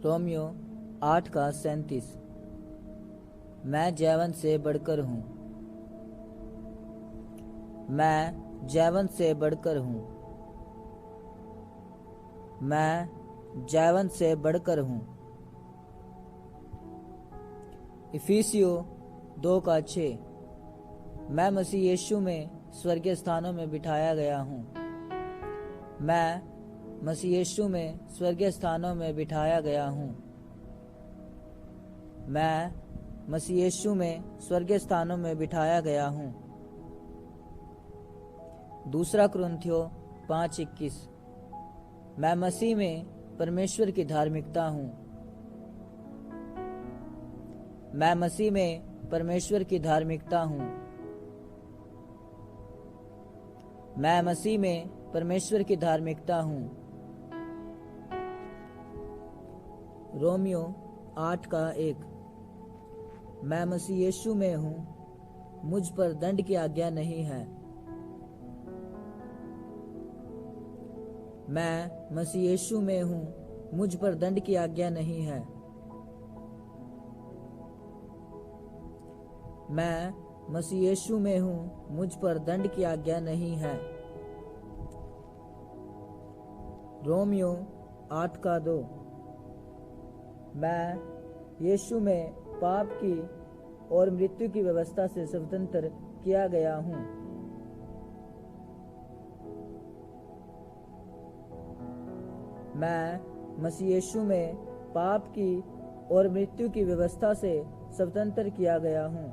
Romeo 8:37। मैं जैवन से बढ़कर हूँ। मैं जैवन से बढ़कर हूँ। मैं जैवन से बढ़कर हूँ। इफिसियो 2:6। मैं मसीह यीशु में स्वर्गीय स्थानों में बिठाया गया हूँ। मैं मसीह यीशु में स्वर्गीय स्थानों में बिठाया गया हूँ। मैं मसीह यीशु में स्वर्गीय स्थानों में बिठाया गया हूँ। दूसरा कुरिन्थियों 5:21। मैं मसीह में परमेश्वर की धार्मिकता हूँ। मैं मसीह में परमेश्वर की धार्मिकता हूँ। मैं मसीह में परमेश्वर की धार्मिकता हूँ। रोमियो 8:1। मैं मसीह यीशु में हूँ, मुझ पर दंड की आज्ञा नहीं है। मैं मसीह यीशु में हूँ, मुझ पर दंड की आज्ञा नहीं है। मैं मसीह यीशु में हूँ, मुझ पर दंड की आज्ञा नहीं है। रोमियो 8:2। मैं यीशु में पाप की और मृत्यु की व्यवस्था से स्वतंत्र किया गया हूँ। मैं मसीह यीशु में पाप की और मृत्यु की व्यवस्था से स्वतंत्र किया गया हूँ।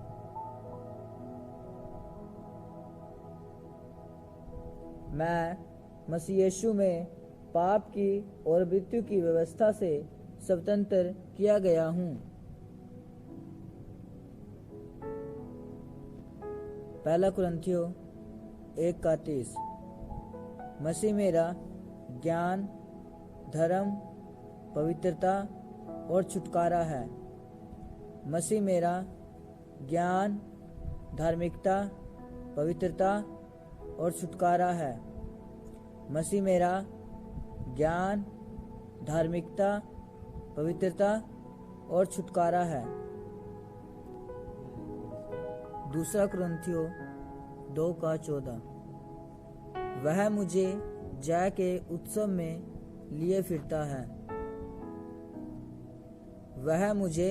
मैं मसीह यीशु में पाप की और मृत्यु की व्यवस्था से स्वतंत्र किया गया हूँ। पहला कुरिन्थियों 1:30। मसीह मेरा ज्ञान, धर्म, पवित्रता और छुटकारा है। मसीह मेरा ज्ञान, धार्मिकता, पवित्रता और छुटकारा है। मसीह मेरा ज्ञान, धार्मिकता, पवित्रता और छुटकारा है। दूसरा कुरिन्थियों 2:14। वह मुझे जय के उत्सव में लिए फिरता है। वह मुझे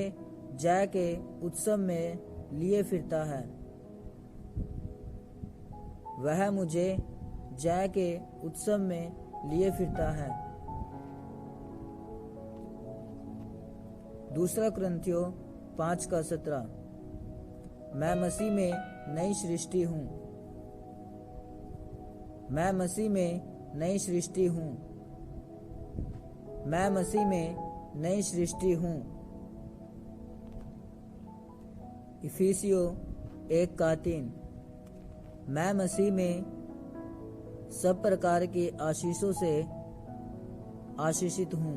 जय के उत्सव में लिए फिरता है। वह मुझे जय के उत्सव में लिए फिरता है। दूसरा कुरिन्थियों 5:17। मैं मसीह में नई सृष्टि हूँ। मैं मसीह में नई सृष्टि हूँ। मैं मसीह में नई सृष्टि हूँ। इफिसियो 1:3। मैं मसीह में सब प्रकार की आशीषों से आशीषित हूँ।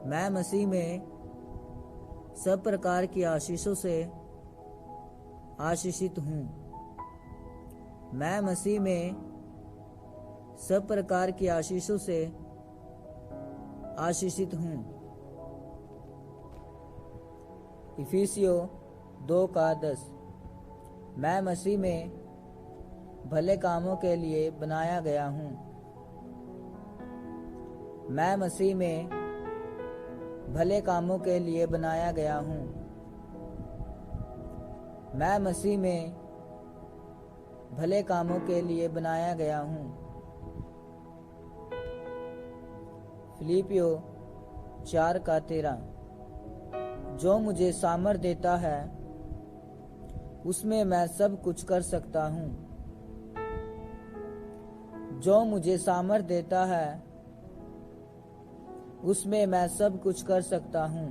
मैं मसीह में सब प्रकार की आशीषों से आशीषित हूँ। मैं मसीह में सब प्रकार की आशीषों से आशीषित हूँ। इफिसियो 2:10। मैं मसीह में भले कामों के लिए बनाया गया हूँ। मैं मसीह में भले कामों के लिए बनाया गया हूँ। मैं मसीह में भले कामों के लिए बनाया गया हूँ। फिलिपियो 4:13। जो मुझे सामर्थ देता है, उसमें मैं सब कुछ कर सकता हूँ। जो मुझे सामर्थ देता है, उसमें मैं सब कुछ कर सकता हूँ।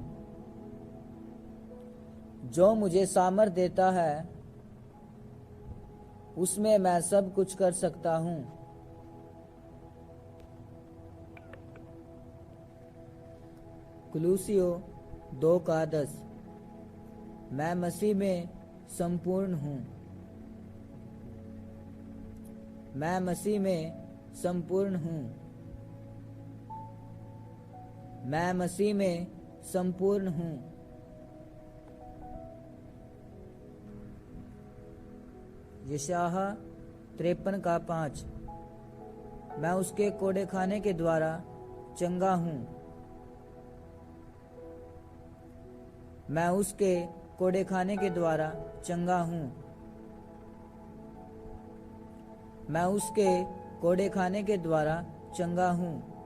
जो मुझे सामर्थ देता है, उसमें मैं सब कुछ कर सकता हूँ। कुलूसियो 2:10। मैं मसीह में संपूर्ण हूँ। मैं मसीह में संपूर्ण हूँ। मैं मसीह में संपूर्ण हूँ। यशायाह 53:5। मैं उसके कोड़े खाने के द्वारा चंगा हूँ। मैं उसके कोड़े खाने के द्वारा चंगा हूँ। मैं उसके कोड़े खाने के द्वारा चंगा हूँ।